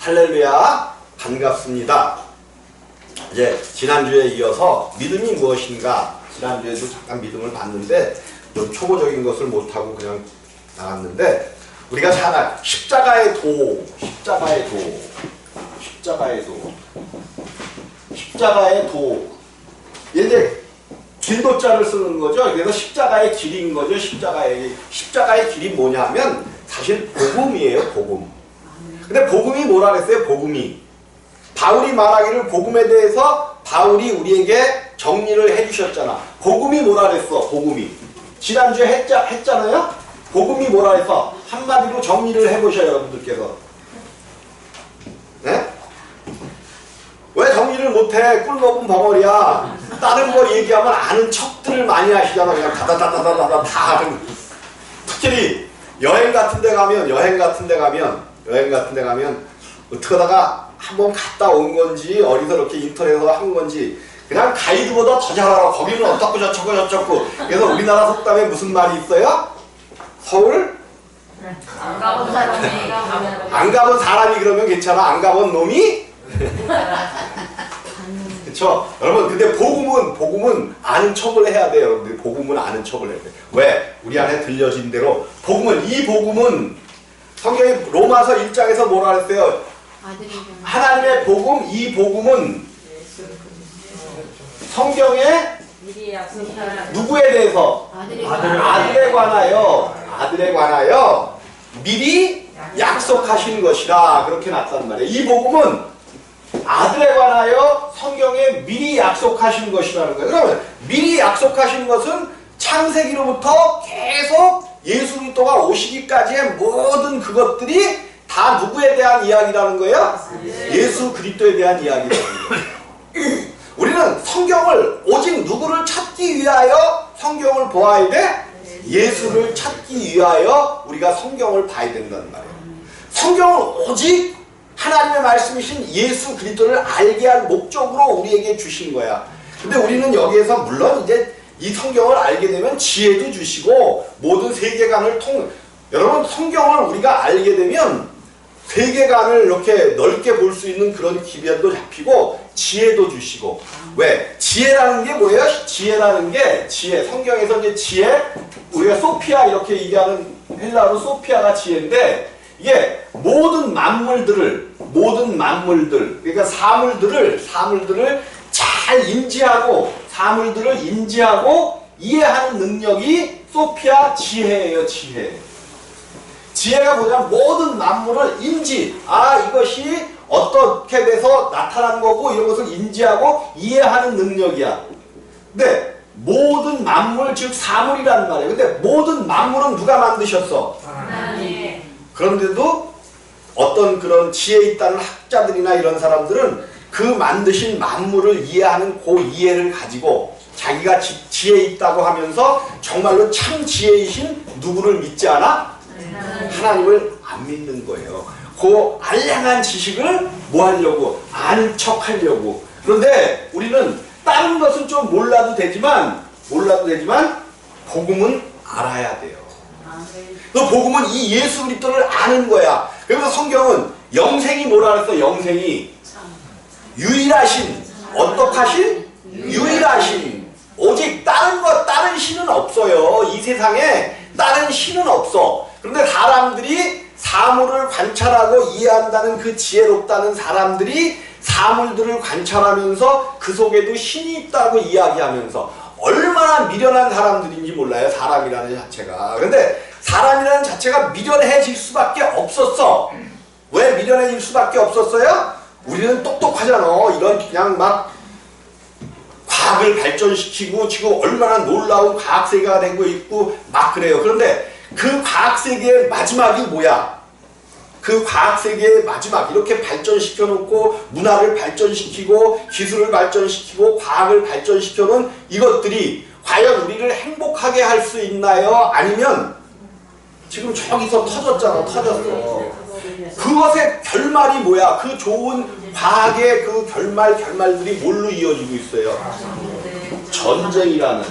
할렐루야, 반갑습니다. 이제 지난주에 이어서 믿음이 무엇인가, 지난주에도 잠깐 믿음을 봤는데 좀 초보적인 것을 못하고 그냥 나갔는데, 우리가 잘 알 십자가의 도, 십자가의 도, 십자가의 도, 십자가의 도. 이제 길도자를 쓰는 거죠. 그래서 십자가의 길인 거죠. 십자가의 길이 뭐냐면 사실 복음이에요. 복음. 근데 복음이 뭐라 그랬어요? 복음이. 바울이 말하기를 복음에 대해서 바울이 우리에게 정리를 해주셨잖아. 복음이 뭐라 그랬어? 복음이. 지난주에 했잖아요? 복음이 뭐라 그래서 한마디로 정리를 해보셔요. 여러분들께서. 네? 왜 정리를 못해? 꿀 먹은 벙어리야. 다른 거 얘기하면 아는 척들을 많이 하시잖아. 그냥 다다다다다다 다 하는. 특히 여행 같은 데 가면 어떻게 하다가 한번 갔다 온 건지 어디서 이렇게 인터넷에서 한 건지 그냥 가이드보다 더 잘 알아. 거기는 어떻고 저쩌고. 그래서 우리나라 속담에 무슨 말이 있어요? 서울? 안 가본 사람이 안 가본 사람이 그러면 괜찮아. 안 가본 놈이? 그쵸? 여러분, 근데 복음은 아는 척을 해야 돼요. 여러분들 복음은 아는 척을 해야 돼. 왜? 우리 안에 들려진 대로 이 복음은 성경이 로마서 1장에서 뭐라 그랬어요? 하나님의 복음, 이 복음은 성경에 누구에 대해서? 아들에 관하여 미리 약속하신 것이라 그렇게 났단 말이에요. 이 복음은 아들에 관하여 성경에 미리 약속하신 것이라는 거예요. 그러면 미리 약속하신 것은 창세기로부터 계속 예수 그리스도가 오시기까지의 모든 그것들이 다 누구에 대한 이야기라는 거예요? 예수 그리스도에 대한 이야기라는 거예요. 우리는 성경을 오직 누구를 찾기 위하여 성경을 보아야 돼? 예수를 찾기 위하여 우리가 성경을 봐야 된다는 말이에요. 성경은 오직 하나님의 말씀이신 예수 그리스도를 알게 할 목적으로 우리에게 주신 거야. 근데 우리는 여기에서 물론 이제 이 성경을 알게 되면 지혜도 주시고 모든 세계관을 여러분 성경을 우리가 알게 되면 세계관을 이렇게 넓게 볼 수 있는 그런 기변도 잡히고 지혜도 주시고. 왜? 지혜라는 게 뭐예요? 지혜라는 게 성경에서 이제 지혜, 우리가 소피아 이렇게 얘기하는 헬라어로 소피아가 지혜인데, 이게 모든 만물들 그러니까 사물들을 잘 사물들을 인지하고 이해하는 능력이 소피아 지혜예요. 지혜가 뭐냐면 모든 만물을 이것이 어떻게 돼서 나타난 거고 이런 것을 인지하고 이해하는 능력이야. 근데 모든 만물 즉 사물이란 말이에요. 근데 모든 만물은 누가 만드셨어? 하나님. 그런데도 어떤 그런 지혜 있다는 학자들이나 이런 사람들은 그 만드신 만물을 이해하는 그 이해를 가지고 자기가 지혜 있다고 하면서 정말로 참 지혜이신 누구를 믿지 않아? 하나님을 안 믿는 거예요. 그 알량한 지식을 뭐 하려고? 아는 척 하려고. 그런데 우리는 다른 것은 좀 몰라도 되지만 복음은 알아야 돼요. 그 복음은 이 예수 그리스도를 아는 거야. 그래서 성경은 영생이 뭐라 그랬어? 영생이 유일하신, 어떡하신? 유일하신. 오직 다른 신은 없어요. 이 세상에 다른 신은 없어. 그런데 사람들이 사물을 관찰하고 이해한다는 그 지혜롭다는 사람들이 사물들을 관찰하면서 그 속에도 신이 있다고 이야기하면서 얼마나 미련한 사람들인지 몰라요. 사람이라는 자체가. 그런데 사람이라는 자체가 미련해질 수밖에 없었어. 왜 미련해질 수밖에 없었어요? 우리는 똑똑하잖아. 이런 그냥 막 과학을 발전시키고 지금 얼마나 놀라운 과학세계가 되고 있고 막 그래요. 그런데 그 과학세계의 마지막이 뭐야? 그 과학세계의 마지막, 이렇게 발전시켜 놓고 문화를 발전시키고 기술을 발전시키고 과학을 발전시켜 놓은 이것들이 과연 우리를 행복하게 할 수 있나요? 아니면 지금 저기서 터졌어. 그것의 결말이 뭐야? 그 좋은 과학의 그 결말들이 뭘로 이어지고 있어요? 전쟁이라는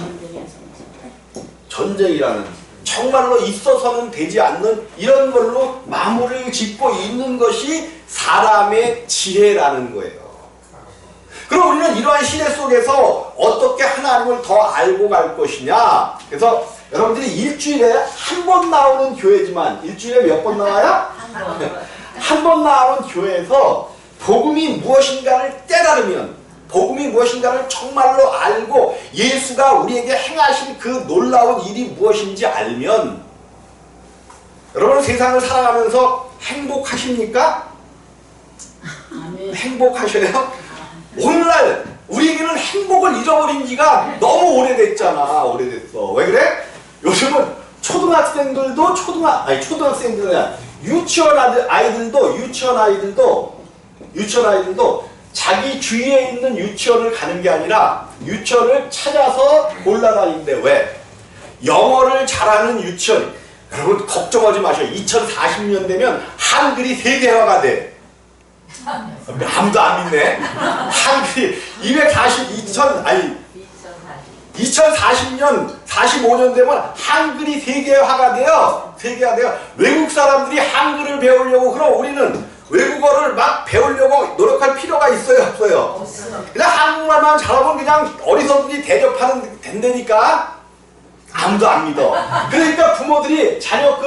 정말로 있어서는 되지 않는 이런 걸로 마무리를 짓고 있는 것이 사람의 지혜라는 거예요. 그럼 우리는 이러한 시대 속에서 어떻게 하나님을 더 알고 갈 것이냐. 그래서 여러분들이 일주일에 한 번 나오는 교회지만 일주일에 몇 번 나와요? 한 번 나오는 교회에서 복음이 무엇인가를 깨달으면, 복음이 무엇인가를 정말로 알고 예수가 우리에게 행하신 그 놀라운 일이 무엇인지 알면, 여러분 세상을 살아가면서 행복하십니까? 행복하셔요? 오늘날 우리에게는 행복을 잃어버린 지가 너무 오래됐잖아. 오래됐어. 왜 그래? 요즘은 초등학생들도 초등학생들이 아니라 유치원 아이들도 자기 주위에 있는 유치원을 가는 게 아니라 유치원을 찾아서 골라다니는데 왜? 영어를 잘하는 유치원. 여러분 걱정하지 마세요. 2040년 되면 한글이 세계화가 돼. 아무도 안 믿네. 한글이 2040년 45년 되면 한글이 세계화가 돼요. 외국 사람들이 한글을 배우려고, 그럼 우리는 외국어를 막 배우려고 노력할 필요가 있어요, 없어요? 그냥 한국말만 잘하면 그냥 어리석은이 대접하는 된다니까. 아무도 안 믿어. 그러니까 부모들이 자녀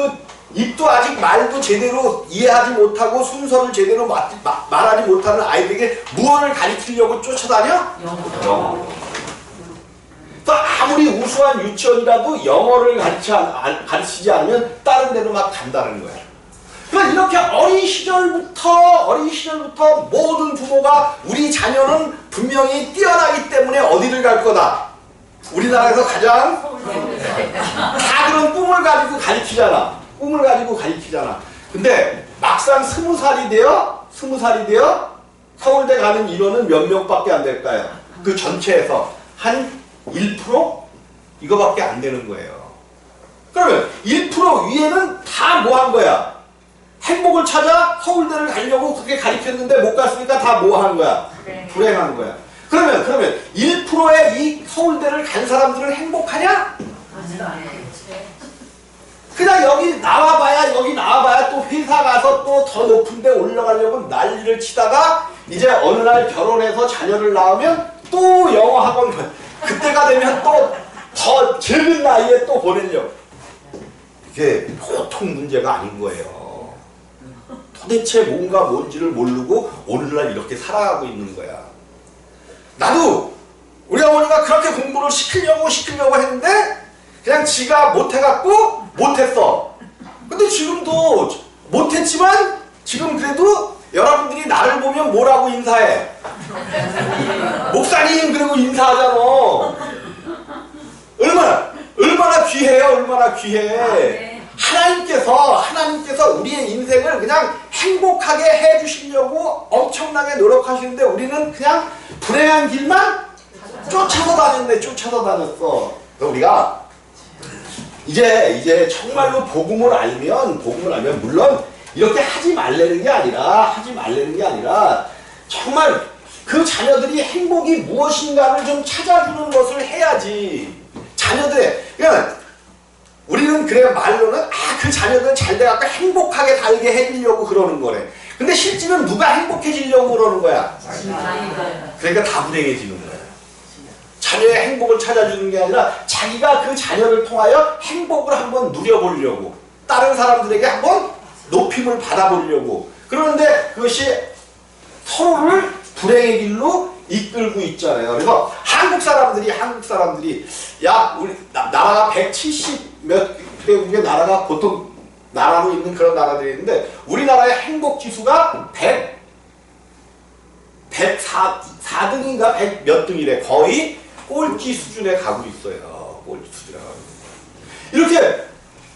입도 아직 말도 제대로 이해하지 못하고 순서를 제대로 말하지 못하는 아이들에게 무엇을 가르치려고 쫓아다녀? 영어. 또 아무리 우수한 유치원이라도 영어를 가르치지 않으면 다른 데로 막 간다는 거야. 그러니까 이렇게 어린 시절부터 모든 부모가 우리 자녀는 분명히 뛰어나기 때문에 어디를 갈 거다. 우리나라에서 가장 다 그런 꿈을 가지고 가르치잖아. 근데 막상 20살이 되어 서울대 가는 인원은 몇 명밖에 안 될까요? 그 전체에서 한 1%? 이거밖에 안 되는 거예요. 그러면 1% 위에는 다 뭐 한 거야? 행복을 찾아 서울대를 가려고 그렇게 가르쳤는데 못 갔으니까 다 뭐 한 거야? 불행한 거야. 그러면 1%의 이 서울대를 간 사람들은 행복하냐? 그냥 여기 나와봐야 또 회사 가서 또 더 높은 데 올라가려고 난리를 치다가 이제 어느 날 결혼해서 자녀를 낳으면 또 영어 학원, 그때가 되면 또 더 적은 나이에 또 보내려고. 이게 보통 문제가 아닌 거예요. 도대체 뭔지를 모르고 오늘날 이렇게 살아가고 있는 거야. 나도 우리 어머니가 그렇게 공부를 시키려고 했는데 그냥 지가 못해갖고 못했어. 근데 지금도 못했지만 지금 그래도 여러분들이 나를 보면 뭐라고 인사해? 목사님 그리고 인사하잖아. 얼마나 귀해요. 얼마나 귀해. 하나님께서 우리의 인생을 그냥 행복하게 해주시려고 엄청나게 노력하시는데 우리는 그냥 불행한 길만 쫓아서 다녔어. 우리가 이제 정말로 복음을 알면 물론 이렇게 하지 말라는 게 아니라 정말 그 자녀들이 행복이 무엇인가를 좀 찾아주는 것을 해야지. 그냥 우리는 그래 말로는 그 자녀들은 잘 돼갖고 행복하게 살게 해주려고 그러는 거래. 근데 실제는 누가 행복해지려고 그러는 거야? 그러니까 다 불행해지는 거야. 자녀의 행복을 찾아주는 게 아니라 자기가 그 자녀를 통하여 행복을 한번 누려보려고, 다른 사람들에게 한번 높임을 받아보려고 그러는데 그것이 서로를 불행의 길로 이끌고 있잖아요. 그래서 한국 사람들이 우리 나라가 170몇 개국의 나라가 보통 나라로 있는 그런 나라들이 있는데 우리나라의 행복 지수가 104등인가 100 몇 등이래. 거의 꼴찌 수준에 가고 있어요. 이렇게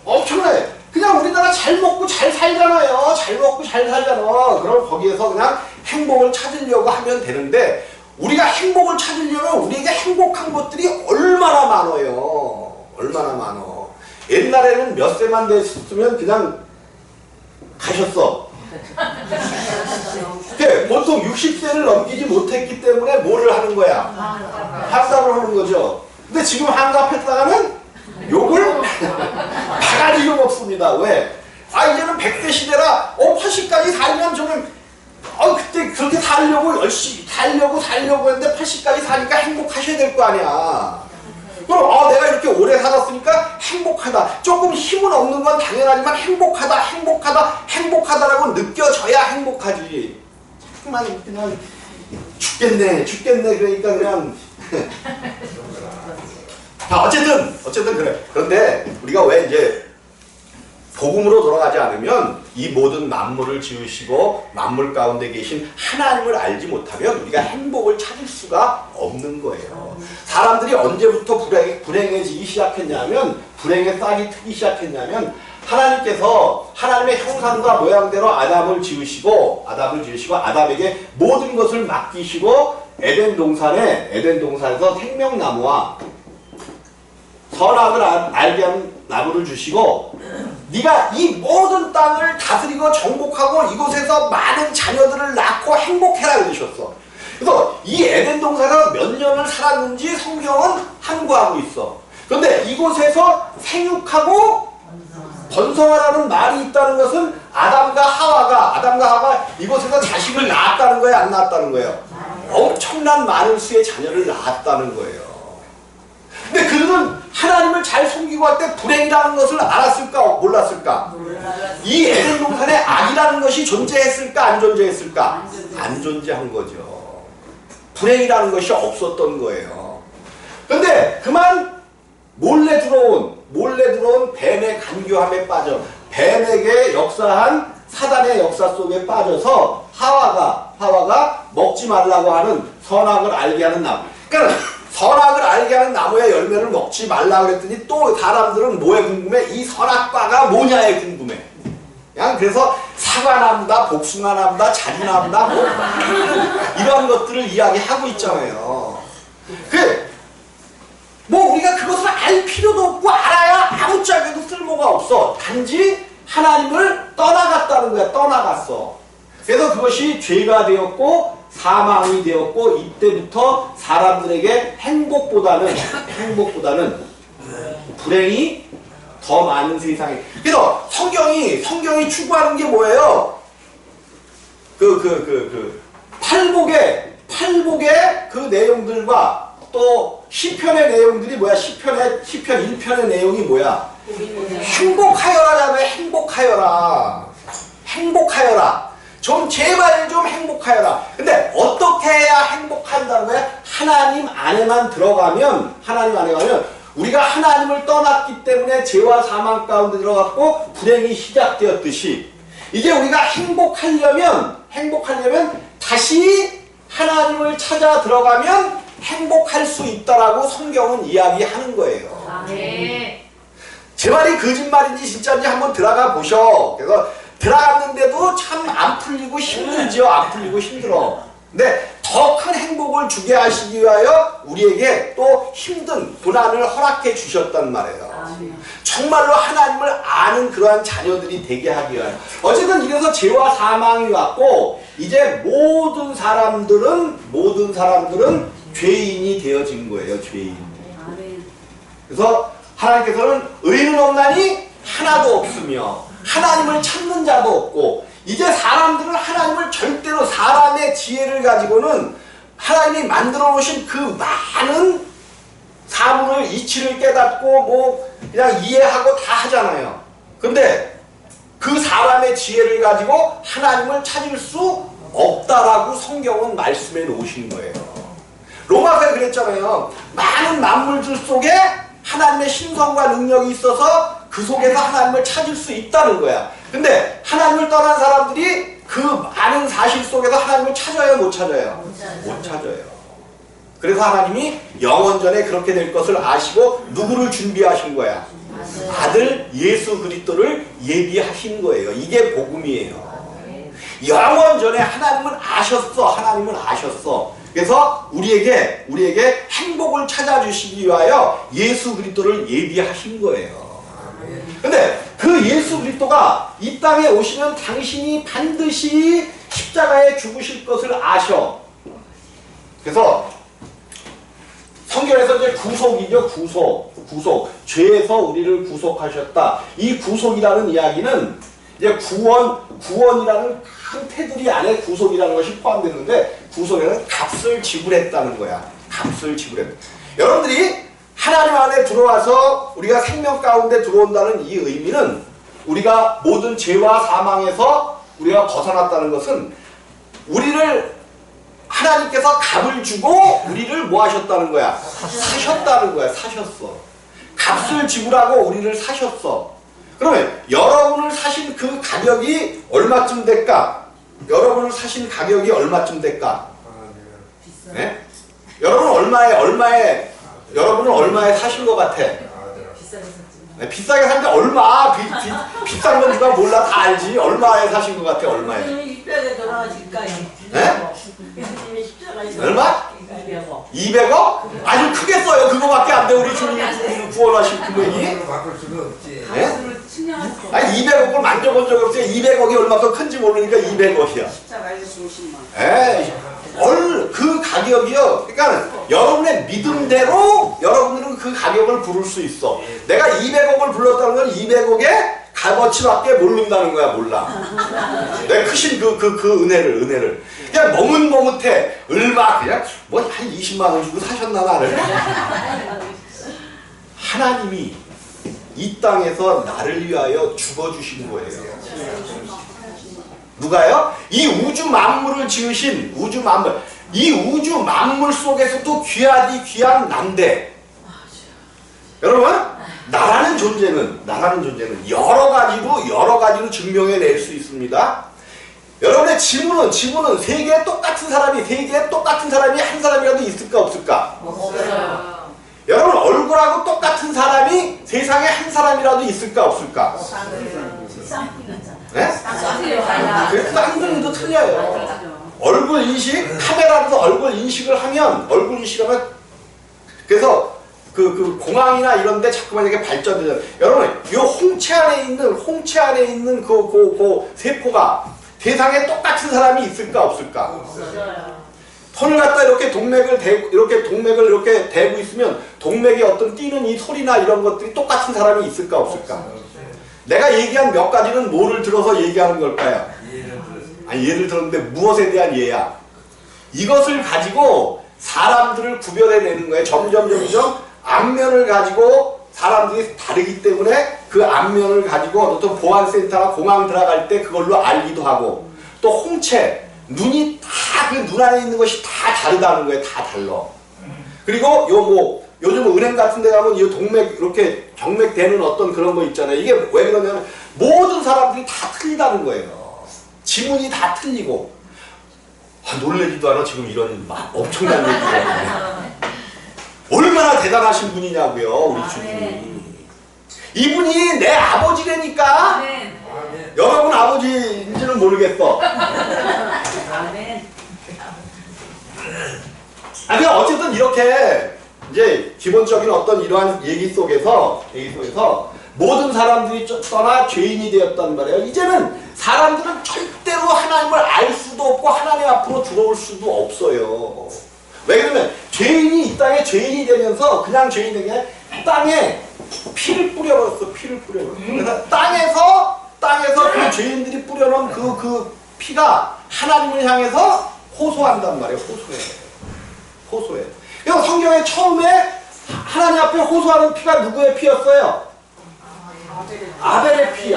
엄청나게 그냥 우리나라 잘 먹고 잘 살잖아요. 그럼 거기에서 그냥 행복을 찾으려고 하면 되는데 우리가 행복을 찾으려면 우리에게 행복한 것들이 얼마나 많아요. 옛날에는 몇 세만 됐으면 그냥 가셨어. 보통 60세를 넘기지 못했기 때문에 뭐를 하는 거야? 환갑을 하는 거죠. 근데 지금 환갑했다가는 욕을 틀림없습니다. 왜? 이제는 100세 시대라 80까지 살면 저는 그때 그렇게 살려고 열심히 살려고 했는데 80까지 사니까 행복하셔야 될 거 아니야. 그럼 내가 이렇게 오래 살았으니까 행복하다. 조금 힘은 없는 건 당연하지만 행복하다라고 느껴져야 행복하지. 자꾸만 그냥 죽겠네 그러니까 그냥 자, 어쨌든 그래. 그런데 우리가 왜 이제 복음으로 돌아가지 않으면 이 모든 만물을 지으시고 만물 가운데 계신 하나님을 알지 못하면 우리가 행복을 찾을 수가 없는 거예요. 사람들이 언제부터 불행해지기 시작했냐면, 불행의 싹이 트기 시작했냐면, 하나님께서 하나님의 형상과 모양대로 아담을 지으시고 아담에게 모든 것을 맡기시고 에덴 동산에서 생명나무와 선악을 알게 하는 나무를 주시고 네가 이 모든 땅을 다스리고 정복하고 이곳에서 많은 자녀들을 낳고 행복해라 그러셨어. 그래서 이 에덴 동산에서 몇 년을 살았는지 성경은 함구하고 있어. 그런데 이곳에서 생육하고 번성하라는 말이 있다는 것은 아담과 하와가 이곳에서 자식을 낳았다는 거예요, 안 낳았다는 거예요? 엄청난 많은 수의 자녀를 낳았다는 거예요. 근데 그들은 하나님을 잘 섬기고 할 때 불행이라는 것을 알았을까 몰랐을까? 이 에덴 동산에 악이라는 것이 존재했을까 안 존재했을까? 안 존재한 거죠. 불행이라는 것이 없었던 거예요. 그런데 그만 몰래 들어온 뱀의 간교함에 빠져 뱀에게 역사한 사단의 역사 속에 빠져서 하와가 먹지 말라고 하는 선악을 알게 하는 나무. 그러니까 선악을 알게 하는 나무의 열매를 먹지 말라고 그랬더니 또 사람들은 뭐에 궁금해? 이 선악과가 뭐냐에 궁금해. 그냥 그래서 사과나무다, 복숭아나무다, 자두나무다 뭐 이런 것들을 이야기하고 있잖아요. 뭐 우리가 그것을 알 필요도 없고 알아야 아무짝에도 쓸모가 없어. 단지 하나님을 떠나갔다는 거야. 떠나갔어. 그래서 그것이 죄가 되었고 사망이 되었고 이때부터 사람들에게 행복보다는 불행이 더 많은 세상이. 그래서 성경이 추구하는 게 뭐예요? 팔복의 그 내용들과 또 시편의 내용들이 뭐야? 시편 1편의 내용이 뭐야? 행복하여라잖아요. 행복하여라. 좀 제발 좀 행복하여라. 근데 어떻게 해야 행복한다는 거야? 하나님 안에만 들어가면 우리가 하나님을 떠났기 때문에 죄와 사망 가운데 들어갔고 불행이 시작되었듯이 이제 우리가 행복하려면 다시 하나님을 찾아 들어가면 행복할 수 있다라고 성경은 이야기하는 거예요. 제 말이 거짓말인지 진짜인지 한번 들어가 보셔. 그래서 들어갔는데도 참 안 풀리고 힘들죠. 안 풀리고 힘들어. 근데 더 큰 행복을 주게 하시기 위하여 우리에게 또 힘든 고난을 허락해 주셨단 말이에요. 정말로 하나님을 아는 그러한 자녀들이 되게 하기 위하여. 어쨌든 이래서 죄와 사망이 왔고 이제 모든 사람들은 죄인이 되어진 거예요. 죄인. 그래서 하나님께서는 의인은 없나니 하나도 없으며 하나님을 찾는 자도 없고 이제 사람들은 하나님을 절대로 사람의 지혜를 가지고는 하나님이 만들어 놓으신 그 많은 사물을 이치를 깨닫고 뭐 그냥 이해하고 다 하잖아요. 근데 그 사람의 지혜를 가지고 하나님을 찾을 수 없다라고 성경은 말씀해 놓으신 거예요. 로마서에 그랬잖아요. 많은 만물들 속에 하나님의 신성과 능력이 있어서 그 속에서 하나님을 찾을 수 있다는 거야. 근데 하나님을 떠난 사람들이 그 많은 사실 속에서 하나님을 찾아요, 못 찾아요? 못 찾아요. 그래서 하나님이 영원전에 그렇게 될 것을 아시고 누구를 준비하신 거야? 아들 예수 그리스도를 예비하신 거예요. 이게 복음이에요. 영원전에 하나님은 아셨어. 그래서 우리에게 행복을 찾아주시기 위하여 예수 그리스도를 예비하신 거예요. 근데 그 예수 그리스도가 이 땅에 오시면 당신이 반드시 십자가에 죽으실 것을 아셔. 그래서 성경에서 이제 구속이죠. 구속. 구속, 죄에서 우리를 구속하셨다. 이 구속이라는 이야기는 이제 구원이라는 큰 테두리 안에 구속이라는 것이 포함되는데 구속에는 값을 지불했다는 거야. 값을 지불했다. 여러분들이 하나님 안에 들어와서 우리가 생명 가운데 들어온다는 이 의미는 우리가 모든 죄와 사망에서 우리가 벗어났다는 것은 우리를 하나님께서 값을 주고 우리를 뭐 하셨다는 거야? 사셨다는 거야. 사셨어. 값을 지불하고 우리를 사셨어. 그러면 여러분을 사신 그 가격이 얼마쯤 될까? 여러분을 사신 가격이 얼마쯤 될까? 네? 여러분은 여러분은 얼마에 사신 것 같아? 네, 비싸게 샀는데 얼마? 비싼 건 누가 몰라. 다 알지. 얼마에 사신 것 같아? 얼마에? 네? 얼마? 200억? 아주 크게 써요. 그거밖에 안 돼. 우리 주님이 구원하신 금액이. 네? 아니 200억을 만져본 적 없어요. 200억이 얼마큼 큰지 모르니까 200억이야. 에이, 그 가격이요. 그러니까 여러분의 믿음대로 여러분들은 그 가격을 부를 수 있어. 내가 200억을 불렀다는 건 200억의 값어치밖에 모른다는 거야. 몰라. 내가 크신 그 은혜를. 그냥 머뭇머뭇해. 얼마 그냥 뭐 한 20만 원 주고 사셨나 나를. 하나님이 이 땅에서 나를 위하여 죽어주신 거예요. 누가요? 이 우주 만물을 지으신 우주 만물. 이 우주 만물 속에서도 귀한 난데 여러분 나라는 존재는 여러 가지로 증명해낼 수 있습니다. 여러분의 지문은 세계에 똑같은 사람이 한 사람이라도 있을까 없을까? 없어요. 여러분 얼굴하고 똑같은 사람이 세상에 한 사람이라도 있을까 없을까? 네? 그래서 쌍둥이도 틀려요. 얼굴 인식, 카메라로도 얼굴 인식을 하면 그래서 그 공항이나 이런데 자꾸만 이렇게 발전되잖아요. 여러분, 이 홍채 안에 있는 그 세포가 세상에 똑같은 사람이 있을까 없을까? 없어요. 손을 갖다 이렇게 동맥을 대고 있으면 동맥이 어떤 뛰는 이 소리나 이런 것들이 똑같은 사람이 있을까 없을까? 내가 얘기한 몇 가지는 뭐를 들어서 얘기하는 걸까요? 아니 예를 들었는데 무엇에 대한 예야? 이것을 가지고 사람들을 구별해내는 거예요. 점점 안면을 가지고 사람들이 다르기 때문에 그 안면을 가지고 어떤 보안센터나 공항 들어갈 때 그걸로 알기도 하고 또 홍채 눈이 다 그 눈 안에 있는 것이 다 다르다는 거예요. 다 달라. 그리고 요즘 은행 같은 데 가면 이 동맥 이렇게 경맥되는 어떤 그런 거 있잖아요. 이게 왜 그러냐면 모든 사람들이 다 틀리다는 거예요. 지문이 다 틀리고. 놀라지도 않아 지금 이런 엄청난 얘기가. 얼마나 대단하신 분이냐고요. 우리 주님이. 이분이 내 아버지라니까. 여러분 아버지인지는 모르겠어. 그냥 어쨌든 이렇게 이제 기본적인 어떤 이러한 얘기 속에서 모든 사람들이 떠나 죄인이 되었단 말이에요. 이제는 사람들은 절대로 하나님을 알 수도 없고 하나님 앞으로 들어올 수도 없어요. 왜 그러면 죄인이 이 땅에 죄인이 되면서 그냥 죄인이 된 게 땅에 피를 뿌려버렸어. 그래서 땅에서 그 죄인들이 뿌려놓은 그 피가 하나님을 향해서 호소한단 말이에요. 호소해. 그래서 성경에 처음에 하나님 앞에 호소하는 피가 누구의 피였어요? 아벨의 피.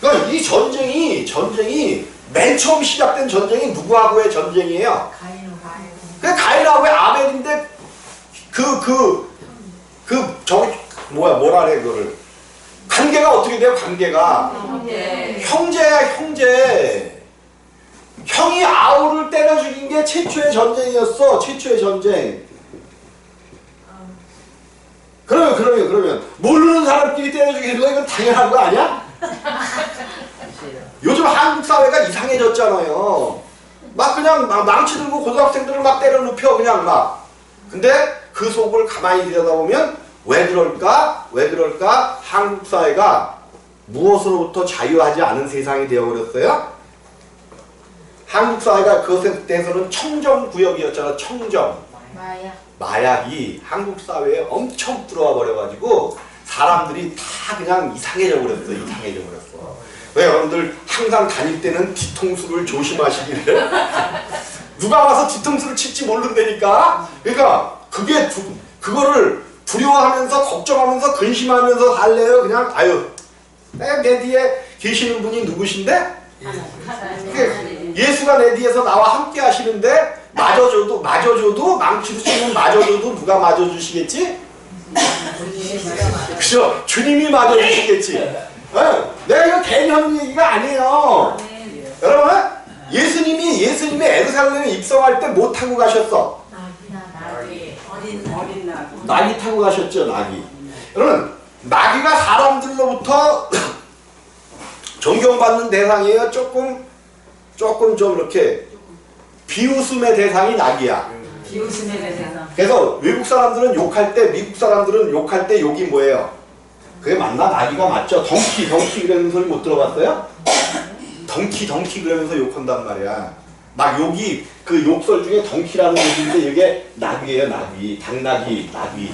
그러니까 이 전쟁이 맨 처음 시작된 전쟁이 누구하고의 전쟁이에요? 가인하고의 아벨인데 뭐라 그래 그거를 관계가 어떻게 돼요? 관계가 형제야 형제. 형이 아우를 때려 죽인 게 최초의 전쟁이었어. 최초의 전쟁. 그러면 모르는 사람끼리 때려 죽이는 거 이건 당연한 거 아니야? 요즘 한국 사회가 이상해졌잖아요. 막 그냥 망치 들고 고등학생들을 막 때려 눕혀 그냥 막. 근데 그 속을 가만히 들여다보면 왜 그럴까? 한국 사회가 무엇으로부터 자유하지 않은 세상이 되어버렸어요? 한국 사회가 그것에 대해서는 청정구역이었잖아. 청정. 마약이 한국 사회에 엄청 들어와 버려가지고 사람들이 다 그냥 이상해져 버렸어. 이상해져 버렸어. 왜 여러분들 항상 다닐 때는 뒤통수를 조심하시기를 누가 와서 뒤통수를 칠지 모른다니까. 그러니까 그거를 두려워하면서 걱정하면서 근심하면서 살래요. 그냥 아유 내 뒤에 계시는 분이 누구신데? 예수가 내 뒤에서 나와 함께 하시는데 맞아줘도 망치로 치면 맞아줘도 누가 맞아주시겠지? 그죠? 주님이 맞아주시겠지. 내가 이거 개념 얘기가 아니에요. 여러분 예수님이 예루살렘에 입성할 때 뭐 타고 가셨어? 나귀 타고 가셨죠. 나귀. 여러분 나귀가 사람들로부터 존경받는 대상이에요. 조금 좀 이렇게 비웃음의 대상이 나귀야. 비웃음의 대상. 그래서 외국 사람들은 욕할 때, 미국 사람들은 욕할 때 욕이 뭐예요? 그게 맞나? 나귀가 맞죠? 덩키 그러는 소리 못 들어봤어요? 덩키 그러면서 욕한단 말이야. 막 욕이 그 욕설 중에 덩키라는 욕인데 이게 나귀예요. 나귀, 당나귀, 나귀.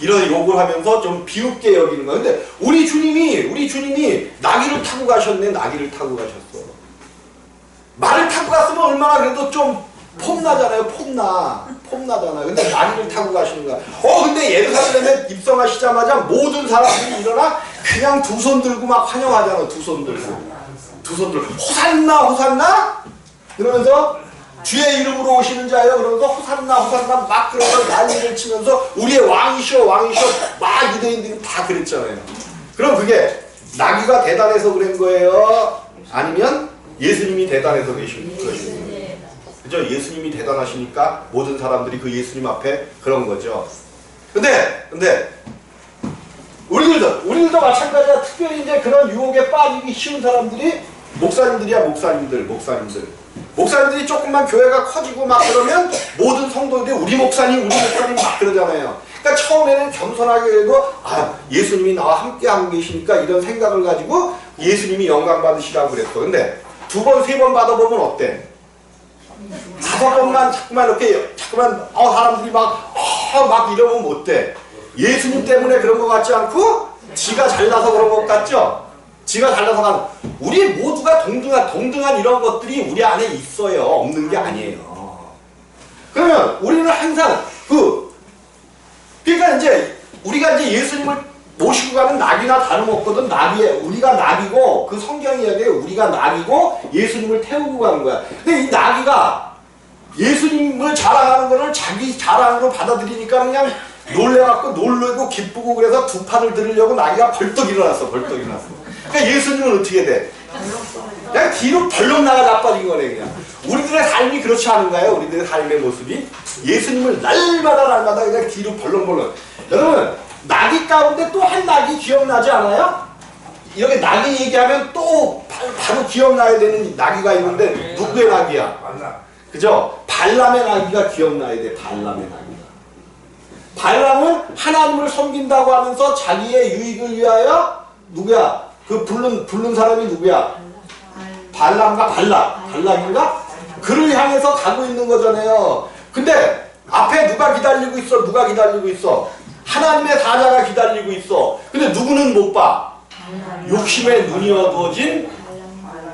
이런 욕을 하면서 좀 비웃게 여기는 거야. 근데 우리 주님이 나귀를 타고 가셨네. 나귀를 타고 가셨어. 말을 타고 갔으면 얼마나 그래도 좀 폼나잖아요. 폼나잖아요. 근데 나귀를 타고 가시는 거야. 근데 예루살렘에 입성하시자마자 모든 사람들이 일어나 그냥 두 손 들고 막 환영하잖아. 두 손 들고 호산나 그러면서 주의 이름으로 오시는 자요. 그러면서 호산나 막 그러면서 난리를 치면서 우리의 왕이셔 막 유대인들이 다 그랬잖아요. 그럼 그게 나귀가 대단해서 그런 거예요? 아니면 예수님이 대단해서 계신 거예요? 그죠? 예수님이 대단하시니까 모든 사람들이 그 예수님 앞에 그런 거죠. 근데 우리들도 마찬가지야. 특별히 이제 그런 유혹에 빠지기 쉬운 사람들이 목사님들이 조금만 교회가 커지고 막 그러면 모든 성도들이 우리 목사님 막 그러잖아요. 그러니까 처음에는 겸손하게 해도 예수님이 나와 함께 하고 계시니까 이런 생각을 가지고 예수님이 영광 받으시라고 그랬어. 근데 두 번, 세 번 받아보면 어때? 다섯 번만 자꾸만 사람들이 막 이러면 어때? 예수님 때문에 그런 것 같지 않고 지가 잘나서 그런 것 같죠? 지가 잘나서 가는 우리 모두가 동등한 이런 것들이 우리 안에 있어요. 없는 게 아니에요. 그러면 우리는 항상 그러니까 이제 우리가 이제 예수님을 모시고 가는 나귀나 다름없거든. 우리가 나귀고 그 성경 이야기에 우리가 나귀고 예수님을 태우고 가는 거야. 근데 이 나귀가 예수님을 자랑하는 거를 자기 자랑으로 받아들이니까 그냥 놀래고 기쁘고 그래서 두 팔을 들으려고 나귀가 벌떡 일어났어. 그러니까 예수님은 어떻게 돼? 그냥 뒤로 벌렁 나가 자빠진 거네 그냥. 우리들의 삶이 그렇지 않은가요? 우리들의 삶의 모습이 예수님을 날마다 그냥 뒤로 벌렁벌렁. 여러분 나귀 가운데 또 한 나귀 기억나지 않아요? 이렇게 나귀 얘기하면 또 바로 기억나야 되는 나귀가 있는데 누구의 나귀야? 그죠? 발람의 나귀가 기억나야 돼. 발람은 하나님을 섬긴다고 하면서 자기의 유익을 위하여 누구야? 그 부른 사람이 누구야? 발락인가? 그를 향해서 가고 있는 거잖아요. 근데 앞에 누가 기다리고 있어? 하나님의 사자가 기다리고 있어. 근데 누구는 못 봐? 욕심에 눈이 어두워진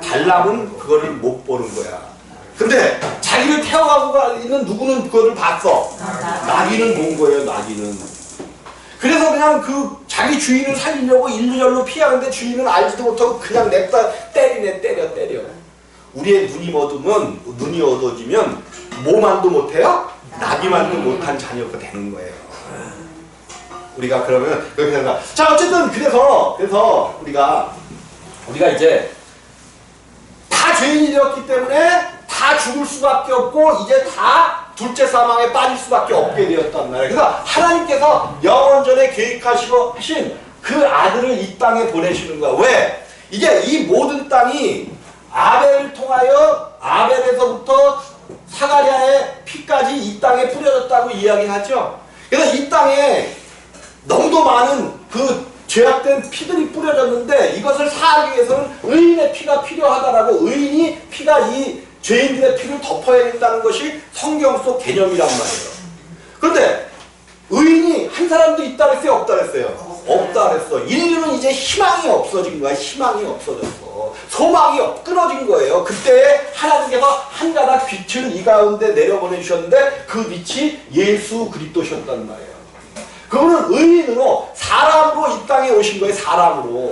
발람은 그거를 못 보는 거야. 근데 자기를 태워가고 있는 누구는 그거를 봤어. 나귀는 본 거예요. 그래서 그냥 그 자기 주인을 살리려고 일루절로 피하는데 주인은 알지도 못하고 그냥 냅다 때려. 우리의 눈이 어두워지면 뭐만도 못해요? 나귀만도 못한 자녀가 되는 거예요. 우리가 그러면 그렇게 된다. 자 어쨌든 그래서 우리가 이제 다 죄인이 되었기 때문에 다 죽을 수밖에 없고 이제 다 둘째 사망에 빠질 수밖에 없게 되었단 말이에요. 그래서 하나님께서 영원전에 계획하시고 하신 그 아들을 이 땅에 보내시는 거야. 왜? 이제 이 모든 땅이 아벨을 통하여 아벨에서부터 사가랴의 피까지 이 땅에 뿌려졌다고 이야기하죠. 그래서 이 땅에 너무도 많은 그 죄악된 피들이 뿌려졌는데 이것을 사하기 위해서는 의인의 피가 필요하다라고 의인이 피가 이 죄인들의 피를 덮어야 된다는 것이 성경 속 개념이란 말이에요. 그런데 의인이 한 사람도 있다 그랬어요? 없다 그랬어요? 없다 그랬어. 인류는 이제 희망이 없어진 거야. 희망이 없어졌어. 소망이 끊어진 거예요. 그때 하나님께서 한 가닥 빛을 이 가운데 내려보내주셨는데 그 빛이 예수 그리스도셨단 말이에요. 그분은 의인으로 사람으로 이 땅에 오신 거예요. 사람으로.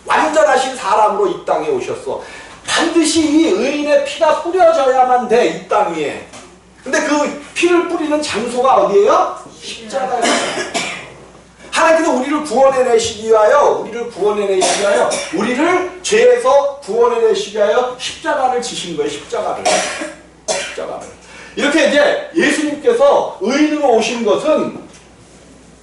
완전하신 사람으로 이 땅에 오셨어. 반드시 이 의인의 피가 뿌려져야만 돼. 이 땅 위에. 근데 그 피를 뿌리는 장소가 어디예요? 십자가예요. 하나님께서 우리를 구원해내시기 위하여 우리를 죄에서 구원해내시기 위하여 십자가를 지신 거예요. 십자가를. 이렇게 이제 예수님께서 의인으로 오신 것은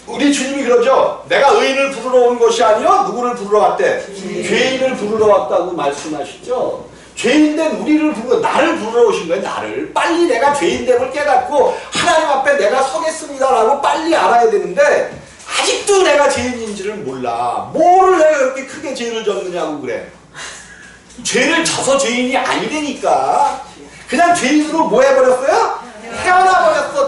우리 주님이 그러죠. 내가 의인을 부르러 온 것이 아니요 누구를 부르러 왔대? 죄인을 부르러 왔다고 말씀하시죠. 죄인된 우리를 부르러, 나를 부르러 오신 거예요. 나를. 빨리 내가 죄인됨을 깨닫고 하나님 앞에 내가 서겠습니다라고 빨리 알아야 되는데 아직도 내가 죄인인지를 몰라. 뭐를 내가 그렇게 크게 죄를 졌느냐고 그래. 죄를 져서 죄인이 아니되니까 그냥 죄인으로 뭐 해버렸어요?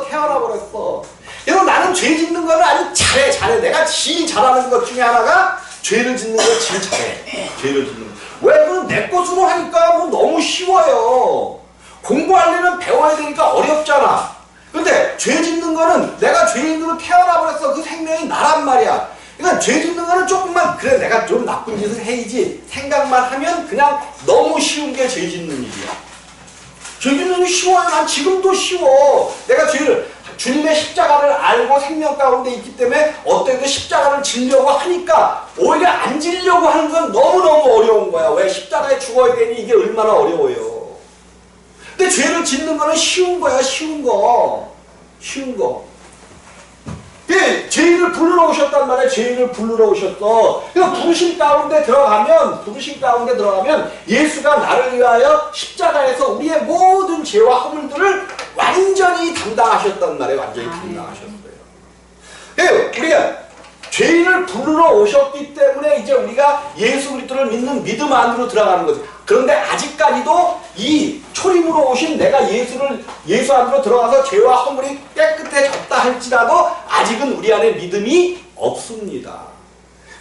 태어나버렸어. 그래서 나는 죄 짓는 거는 아주 잘해. 내가 제일 잘하는 것 중에 하나가 죄를 짓는 거 제일 잘해. 죄를 짓는 거. 왜? 그건 내 것으로 하니까 뭐 너무 쉬워요. 공부하려면 배워야 되니까 어렵잖아. 근데 죄 짓는 거는 내가 죄인으로 태어나버렸어. 그 생명이 나란 말이야. 그러니까 죄 짓는 거는 조금만 그래 내가 좀 나쁜 짓을 해야지 생각만 하면 그냥 너무 쉬운 게 죄 짓는 일이야. 죄 짓는 게 쉬워요. 난 지금도 쉬워. 내가 죄를 주님의 십자가를 알고 생명 가운데 있기 때문에 어떤 십자가를 지려고 하니까 오히려 안 지려고 하는 건 너무너무 어려운 거야. 왜? 십자가에 죽어야 되니 이게 얼마나 어려워요. 근데 죄를 짓는 거는 쉬운 거야. 쉬운 거. 예, 죄인을 부르러 오셨단 말이야. 죄인을 부르러 오셨어. 그러니까 부르심 가운데 들어가면 예수가 나를 위하여 십자가에서 우리의 모든 죄와 허물들을 완전히 담당하셨단 말이에요. 완전히 담당하셨어요. 예, 우리가 죄인을 부르러 오셨기 때문에 이제 우리가 예수 그리스도를 믿는 믿음 안으로 들어가는 거죠. 그런데 아직까지도 이 초림으로 오신 내가 예수 안으로 들어가서 죄와 허물이 깨끗해졌다 할지라도 아직은 우리 안에 믿음이 없습니다.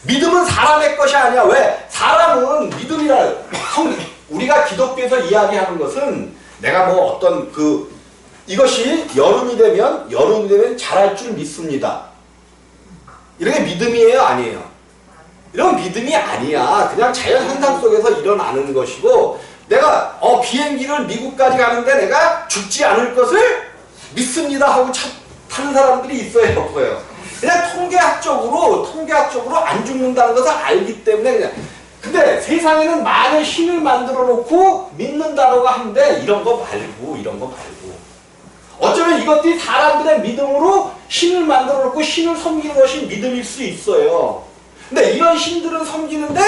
믿음은 사람의 것이 아니야. 왜? 사람은 믿음이라 우리가 기독교에서 이야기하는 것은 내가 뭐 어떤 이것이 여름이 되면 잘할 줄 믿습니다. 이런 게 믿음이에요? 아니에요? 이런 믿음이 아니야. 그냥 자연 현상 속에서 일어나는 것이고 내가 비행기를 미국까지 가는데 내가 죽지 않을 것을 믿습니다 하고 타는 사람들이 있어요? 없어요? 그냥 통계학적으로 안 죽는다는 것을 알기 때문에 그냥. 근데 세상에는 많은 신을 만들어 놓고 믿는다라고 하는데 이런 거 말고 어쩌면 이것들이 사람들의 믿음으로 신을 만들어 놓고 신을 섬기는 것이 믿음일 수 있어요. 근데 이런 신들은 섬기는데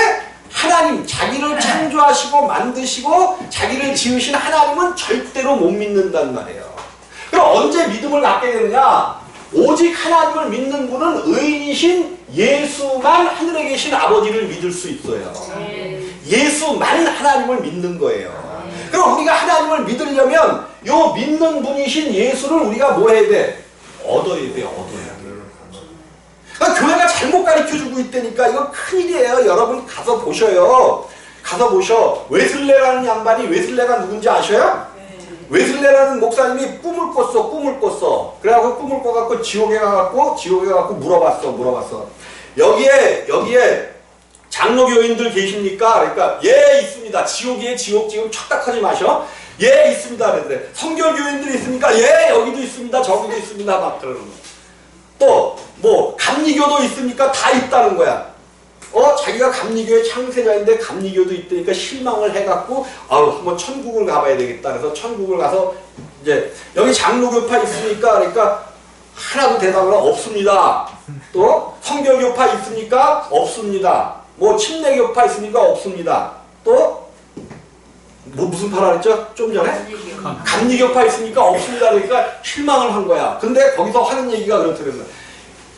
하나님, 자기를 창조하시고 만드시고 자기를 지으신 하나님은 절대로 못 믿는단 말이에요. 그럼 언제 믿음을 갖게 되느냐? 오직 하나님을 믿는 분은 의인이신 예수만 하늘에 계신 아버지를 믿을 수 있어요. 예수만 하나님을 믿는 거예요. 그럼 우리가 하나님을 믿으려면 요 믿는 분이신 예수를 우리가 뭐 해야 돼? 얻어야 돼. 그러니까 교회가 잘못 가르쳐주고 있다니까 이거 큰일이에요. 여러분 가서 보셔요. 웨슬레라는 양반이 웨슬레가 누군지 아셔요? 웨슬레라는 목사님이 꿈을 꿨어. 그래갖고 꿈을 꿔갖고 지옥에 가갖고 물어봤어. 여기에 장로교인들 계십니까? 그러니까 예 있습니다. 지옥이에요. 지금 척닥하지 마셔. 예 있습니다. 그랬더니 성결교인들이 있습니까? 예 여기도 있습니다. 저기도 있습니다. 막 그러는 거야. 또 뭐 감리교도 있습니까? 다 있다는 거야. 자기가 감리교의 창세자인데 감리교도 있다니까 실망을 해갖고 한번 천국을 가봐야 되겠다. 그래서 천국을 가서 이제 여기 장로교파 있습니까? 그러니까 하나도 대답을 없습니다. 또 성결교파 있습니까? 없습니다. 뭐 침례교파 있습니까? 없습니다. 또 뭐 무슨 파라 그랬죠? 좀 전에? 감리교파 있습니까? 없습니다. 그러니까 실망을 한 거야. 근데 거기서 하는 얘기가 그렇더라고요.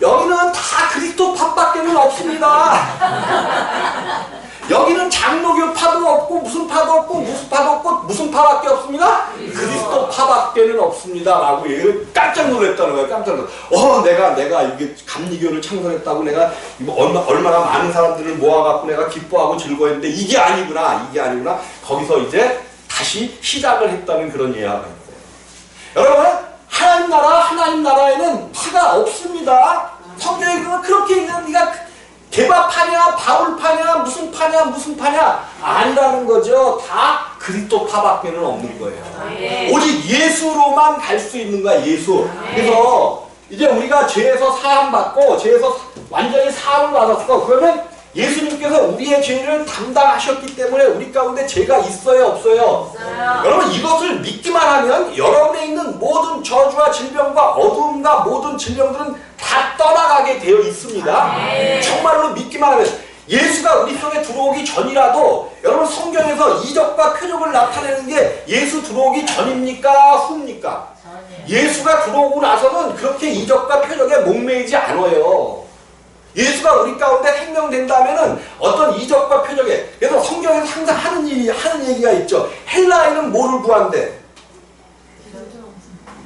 여기는 다 그리스도파밖에는 없습니다. 여기는 장로교파도 없고 무슨 파도 없고 무슨 파도 없고 무슨 파밖에 없습니다. 그리스도파밖에는 없습니다라고 얘를 깜짝 놀랐다는 거예요. 깜짝 놀랐어. 내가 이게 감리교를 창설했다고 내가 얼마나 많은 사람들을 모아갖고 내가 기뻐하고 즐거워했는데 이게 아니구나. 거기서 이제 다시 시작을 했다는 그런 예화가 있어요. 여러분, 하나님 나라에는 파가 없습니다. 성경에 그렇게 있는 네가 개바파냐 바울파냐 무슨 파냐 아니라는 거죠. 다 그리스도파밖에는 없는 거예요. 오직 예수로만 갈 수 있는 거야. 예수. 그래서 이제 우리가 죄에서 사함받고 죄에서 완전히 사함을 받았어. 그러면 예수님께서 우리의 죄를 담당하셨기 때문에 우리 가운데 죄가 있어요 없어요? 여러분 이것을 믿기만 하면 여러분에 있는 모든 저주와 질병과 어두움과 모든 질병들은 다 떠나가게 되어 있습니다. 정말로 믿기만 하면 예수가 우리 속에 들어오기 전이라도 여러분 성경에서 이적과 표적을 나타내는 게 예수 들어오기 전입니까? 후입니까? 예수가 들어오고 나서는 그렇게 이적과 표적에 목매이지 않아요. 예수가 우리 가운데 생명된다면은 어떤 이적과 표적에, 그래서 성경에서 항상 하는 얘기가 있죠. 헬라인은 뭐를 구한대?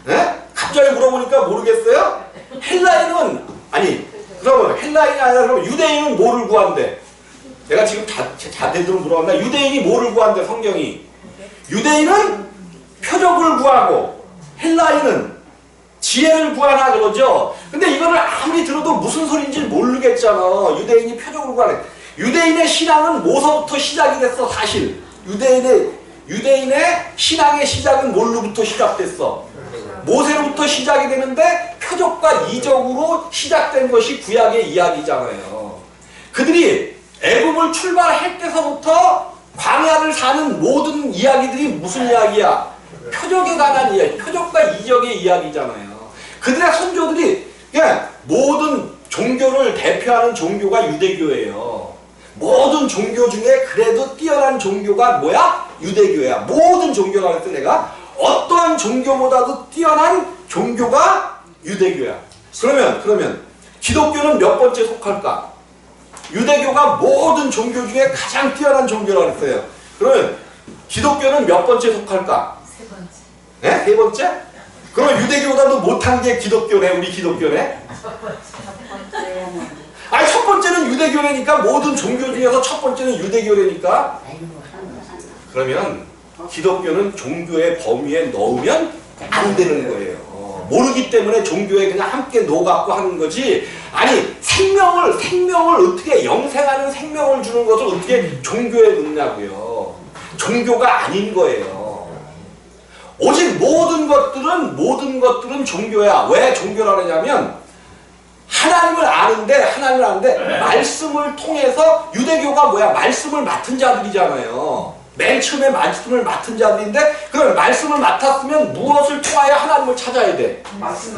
네? 갑자기 물어보니까 모르겠어요? 그러면 헬라인이 아니라 그러면 유대인은 뭐를 구한대? 내가 지금 자대들은 물어봤나? 유대인이 뭐를 구한대, 성경이? 유대인은 표적을 구하고, 헬라인은 지혜를 구하나 그러죠. 근데 이거를 아무리 들어도 무슨 소리인지 모르겠잖아. 유대인이 표적을 구하네. 유대인의 신앙은 뭐서부터 시작이 됐어? 사실 유대인의 신앙의 시작은 뭘로부터 시작됐어? 모세로부터 시작이 되는데 표적과 이적으로 시작된 것이 구약의 이야기잖아요. 그들이 애굽을 출발할 때서부터 광야를 사는 모든 이야기들이 무슨 이야기야? 표적에 관한 이야기, 표적과 이적의 이야기잖아요. 그들의 선조들이 모든 종교를 대표하는 종교가 유대교예요. 모든 종교 중에 그래도 뛰어난 종교가 뭐야? 유대교야. 모든 종교가 그랬어. 내가 어떠한 종교보다도 뛰어난 종교가 유대교야. 그러면 기독교는 몇 번째 속할까? 유대교가 모든 종교 중에 가장 뛰어난 종교라고 그랬어요. 그러면 기독교는 몇 번째 속할까? 세 번째. 네? 세 번째? 그럼 유대교보다도 못한 게 기독교네, 우리 기독교네? 첫 번째. 아니, 첫 번째는 유대교라니까, 모든 종교 중에서 첫 번째는 유대교라니까. 그러면 기독교는 종교의 범위에 넣으면 안 되는 거예요. 모르기 때문에 종교에 그냥 함께 녹았고 하는 거지. 아니, 생명을 어떻게, 영생하는 생명을 주는 것을 어떻게 종교에 넣냐고요. 종교가 아닌 거예요. 오직 모든 것들은 종교야. 왜 종교라 그러냐면 하나님을 아는데 말씀을 통해서, 유대교가 뭐야? 말씀을 맡은 자들이잖아요. 맨 처음에 말씀을 맡은 자들인데, 그럼 말씀을 맡았으면 무엇을 통하여 하나님을 찾아야 돼?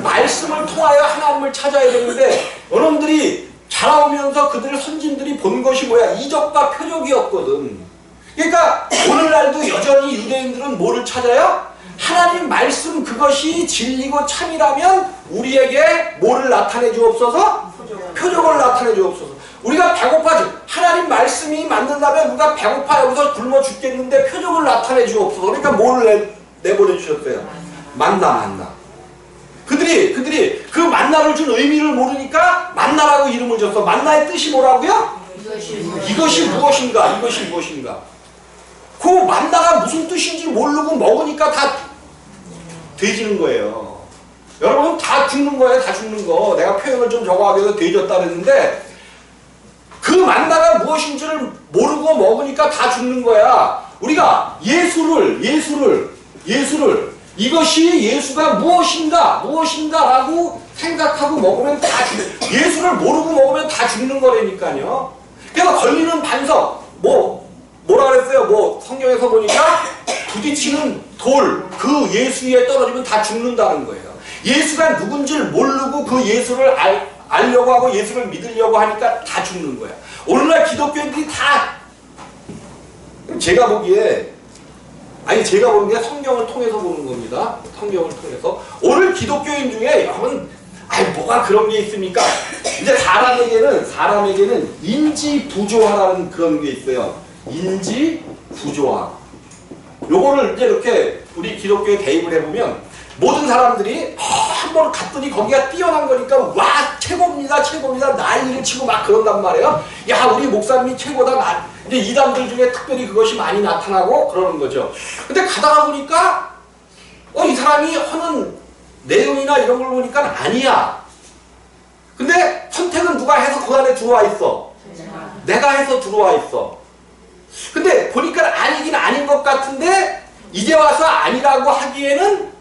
말씀을 통하여 하나님을 찾아야 되는데, 여러분들이 자라오면서 그들 선진들이 본 것이 뭐야? 이적과 표적이었거든. 그러니까 오늘날도 여전히 유대인들은 뭐를 찾아요? 하나님 말씀, 그것이 진리고 참이라면 우리에게 뭐를 나타내 주옵소서? 표적을 나타내 주옵소서. 우리가 배고파지, 하나님 말씀이 맞는다면 우리가 배고파 여기서 굶어 죽겠는데 표적을 나타내 주옵소서. 그러니까 뭐를 내보내 주셨어요? 만나. 그들이 그 만나를 준 의미를 모르니까 만나라고 이름을 줬어. 만나의 뜻이 뭐라고요? 이것이 무엇인가? 그 만나가 무슨 뜻인지 모르고 먹으니까 다 돼지는 거예요. 여러분, 다 죽는 거예요. 다 죽는 거. 내가 표현을 좀 적어하기 위해서 돼졌다 그랬는데, 그 만나가 무엇인지를 모르고 먹으니까 다 죽는 거야. 우리가 예수를 이것이 예수가 무엇인가라고 생각하고 먹으면 다 예수를 모르고 먹으면 다 죽는 거라니까요. 그래서 걸리는 반석, 뭐라 그랬어요? 성경에서 보니까 부딪히는 돌, 그 예수 위에 떨어지면 다 죽는다는 거예요. 예수가 누군지를 모르고 그 예수를 알려고 하고 예수를 믿으려고 하니까 다 죽는 거야. 오늘날 기독교인들이 다, 제가 보기에 성경을 통해서 보는 겁니다. 성경을 통해서. 오늘 기독교인 중에 여러분, 뭐가 그런 게 있습니까? 이제 사람에게는 인지부조화라는 그런 게 있어요. 인지부조화. 요거를 이제 이렇게 우리 기독교에 대입을 해보면 모든 사람들이 한 번 갔더니 거기가 뛰어난 거니까 와 최고입니다 최고입니다 난리를 치고 막 그런단 말이에요. 야 우리 목사님이 최고다. 이제 이단들 중에 특별히 그것이 많이 나타나고 그러는 거죠. 근데 가다가 보니까 이 사람이 하는 내용이나 이런 걸 보니까 아니야. 근데 선택은 누가 해서 그 안에 들어와 있어? 내가 해서 들어와 있어. 근데 보니까 아니긴 아닌 것 같은데 이제 와서 아니라고 하기에는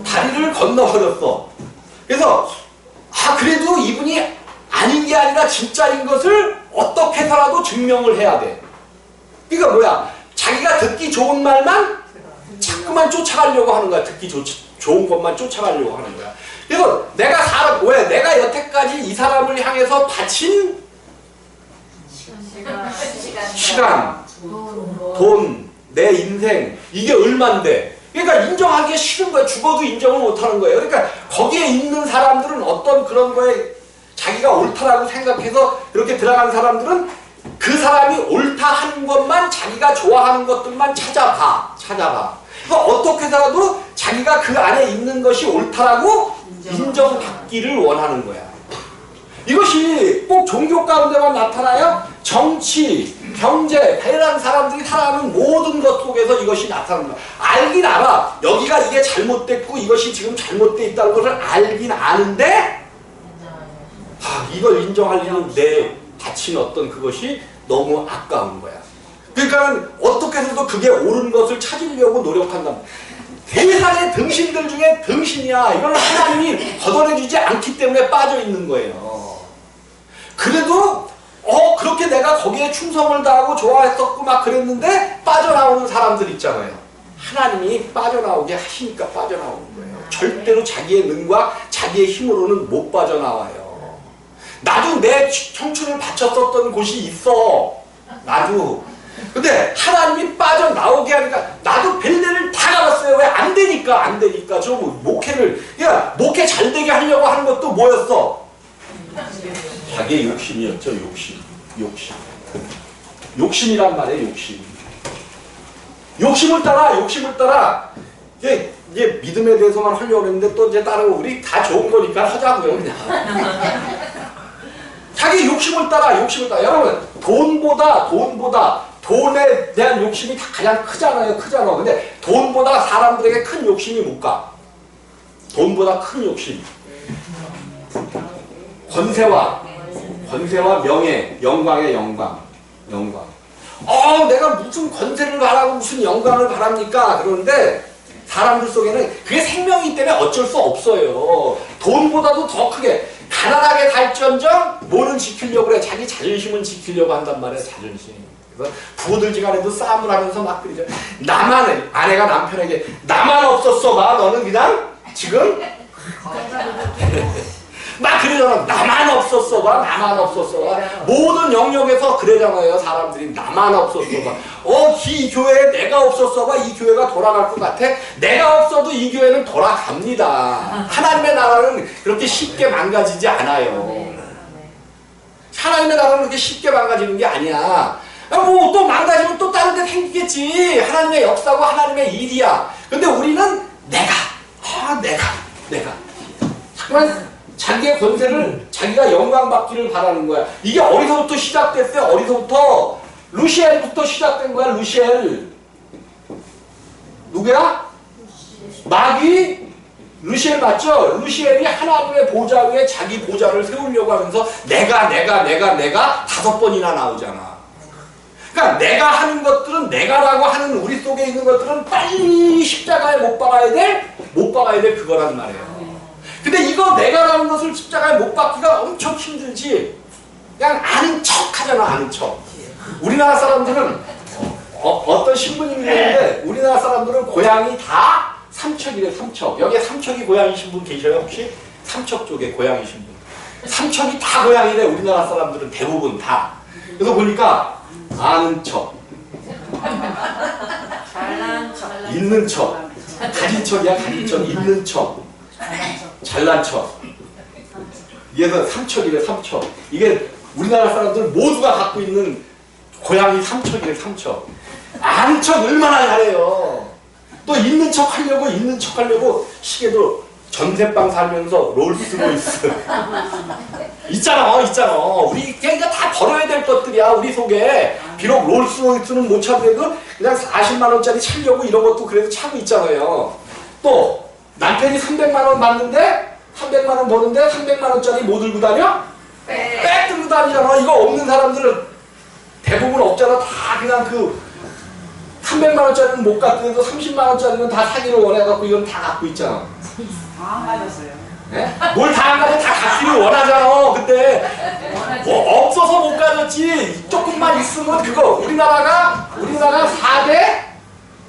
다리를 건너버렸어. 그래서 그래도 이분이 아닌 게 아니라 진짜인 것을 어떻게 해서라도 증명을 해야 돼. 그러니까 뭐야? 자기가 듣기 좋은 말만 자꾸만 쫓아가려고 하는 거야. 듣기 좋은 것만 쫓아가려고 하는 거야. 그래서 내가 여태까지 이 사람을 향해서 바친 시간, 돈, 내 인생 이게 얼만데. 그러니까 인정하기 싫은 거야. 죽어도 인정을 못하는 거예요. 그러니까 거기에 있는 사람들은 어떤 그런 거에 자기가 옳다라고 생각해서 그렇게 들어간 사람들은 그 사람이 옳다 하는 것만 자기가 좋아하는 것들만 찾아봐. 그래서 어떻게 해서라도 자기가 그 안에 있는 것이 옳다라고 인정받기를 원하는 거야. 이것이 꼭 종교 가운데만 나타나요? 정치, 경제, 다양한 사람들이 살아가는 모든 것 속에서 이것이 나타나는 거야. 알긴 알아. 여기가 이게 잘못됐고 이것이 지금 잘못되어 있다는 것을 알긴 아는데 이걸 인정하려는 내 바친 어떤 그것이 너무 아까운 거야. 그러니까 어떻게 해서도 그게 옳은 것을 찾으려고 노력한다. 세상의 등신들 중에 등신이야. 이걸 하나님이 걷어내주지 않기 때문에 빠져 있는 거예요. 그래도 그렇게 내가 거기에 충성을 다하고 좋아했었고 막 그랬는데 빠져나오는 사람들 있잖아요. 하나님이 빠져나오게 하시니까 빠져나오는 거예요. 절대로 자기의 능과 자기의 힘으로는 못 빠져나와요. 나도 내 청춘을 바쳤었던 곳이 있어. 나도. 근데 하나님이 빠져나오게 하니까 나도 벨레를 다 가봤어요. 왜? 안 되니까. 저 목회를 목회 잘 되게 하려고 하는 것도 뭐였어? 자기의 욕심이었죠. 욕심이란 말이에요. 욕심을 따라 이제 믿음에 대해서만 하려고 했는데 또 이제 다른 거 우리 다 좋은 거니까 하자고요. 그냥. 자기 욕심을 따라 여러분 돈보다 돈에 대한 욕심이 가장 크잖아요. 근데 돈보다 사람들에게 큰 욕심이 못 가. 돈보다 큰 욕심. 권세와 명예, 영광의 영광. 내가 무슨 권세를 바라고 무슨 영광을 바랍니까? 그런데 사람들 속에는 그게 생명이기 때문에 어쩔 수 없어요. 돈보다도 더 크게 가난하게 살지언정 뭐는 지키려고 그래. 자기 자존심은 지키려고 한단 말이야. 자존심. 그래서 부부들지간에도 싸움을 하면서 막 그러죠. 아내가 남편에게 나만 없었어 봐. 너는 그냥 지금 막 그러잖아. 나만 없었어 봐. 모든 영역에서 그러잖아요. 사람들이 나만 없었어 봐. 이 교회에 내가 없었어 봐. 이 교회가 돌아갈 것 같아. 내가 없어도 이 교회는 돌아갑니다. 하나님의 나라는 그렇게 쉽게 망가지지 않아요. 하나님의 나라는 그렇게 쉽게 망가지는 게 아니야. 또 망가지면 또 다른 데 생기겠지. 하나님의 역사고 하나님의 일이야. 근데 우리는 내가. 정말 자기의 권세를 자기가 영광받기를 바라는 거야. 이게 어디서부터 시작됐어요? 루시엘부터 시작된 거야. 루시엘. 누구야? 마귀? 루시엘 맞죠? 루시엘이 하나님의 보좌 위에 자기 보좌를 세우려고 하면서 내가 5번이나 나오잖아. 그러니까 내가 하는 것들은 내가라고 하는 우리 속에 있는 것들은 빨리 십자가에 못 박아야 될 그거란 말이에요. 근데 이거 내가라는 것을 십자가에 못 박기가 엄청 힘들지. 그냥 아는 척 하잖아. 아는 척. 우리나라 사람들은 어떤 신부님이 있는데 우리나라 사람들은 고향이 다 삼척이래. 삼척. 여기에 삼척이 고향이신 분 계셔요? 혹시? 삼척 쪽에 고향이신 분. 삼척이 다 고향이래. 우리나라 사람들은 대부분 다. 그래서 보니까 아는 척, 잘난 척, 있는 척, 가진 척이야. 있는 척, 잘난 척. 이게서 삼척이래. 삼척. 이게 우리나라 사람들 모두가 갖고 있는 고향이 삼척이래. 삼척. 아는 척 얼마나 잘해요. 또 있는 척 하려고 시계도 전세방 살면서 롤스로이스 있잖아. 우리 그냥 이거 다 버려야 될 것들이야. 우리 속에 비록 롤스로이스는 못 차더라도 그냥 40만 원짜리 차려고 이런 것도 그래도 차고 있잖아요. 또 남편이 300만 원 받는데 300만 원 버는데 300만 원짜리 뭐 들고 다녀? 백 들고 다니잖아. 이거 없는 사람들은 대부분 없잖아. 다 그냥 그 300만 원짜리는 못 갖더라도 30만 원짜리는 다 사기를 원해갖고 이건 다 갖고 있잖아. 맞았어요. 네? 뭘 다 안 가도 다 갖기를 원하잖아. 근데 뭐 없어서 못 가졌지. 조금만 있으면 그거 우리나라가 4대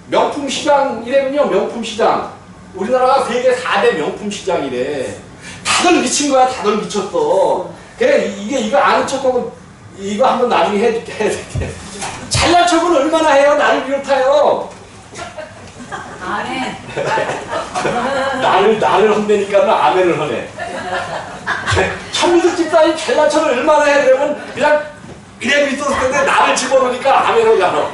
명품 시장이래면요. 명품 시장. 우리나라가 세계 4대 명품 시장이래. 다들 미친 거야. 다들 미쳤어. 그래 이거 아는 척하고 이거 한번 나중에 해줄게. 잘난 척은 얼마나 해요. 나를 비롯하여. 안해. 나를 혼내니까는 아멘을 하네. 천민숙 집사님 잘난 척을 얼마나 해야 되면 그냥 이래 있었을 텐데 나를 집어넣으니까 아멘 하잖아.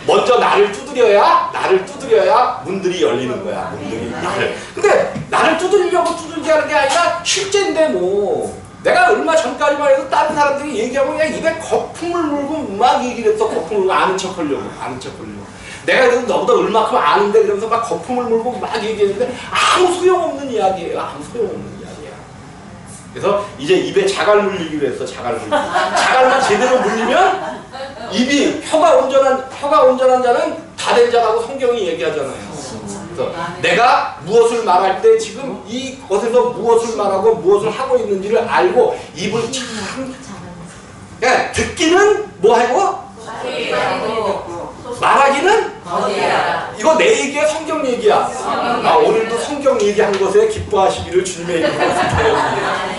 먼저 나를 두드려야 문들이 열리는 거야. 문들이 나를. 근데 나를 두드리려고 두들게 하는 게 아니라 실제인데 뭐. 내가 얼마 전까지만 해도 다른 사람들이 얘기하면 그냥 입에 거품을 물고 막 얘기를 했어. 거품을 물고 아는 척 하려고. 내가 그래도 너보다 얼마큼 아는데 그러면서 막 거품을 물고 막 얘기했는데 아무 소용없는 이야기예요. 아무 소용없는 이야기야. 그래서 이제 입에 자갈 물리기로 했어. 자갈만 제대로 물리면 입이 혀가 온전한 자는 다 된 자라고 성경이 얘기하잖아요. 그래서 내가 무엇을 말할 때 지금 이것에서 무엇을 말하고 무엇을 하고 있는지를 알고 입을 참 그러니까 듣기는 뭐 하고 말하기는 이거 내 얘기야. 성경 얘기야. 오늘도 성경 얘기한 것에 기뻐하시기를 주님의 이름으로 축하드립니다.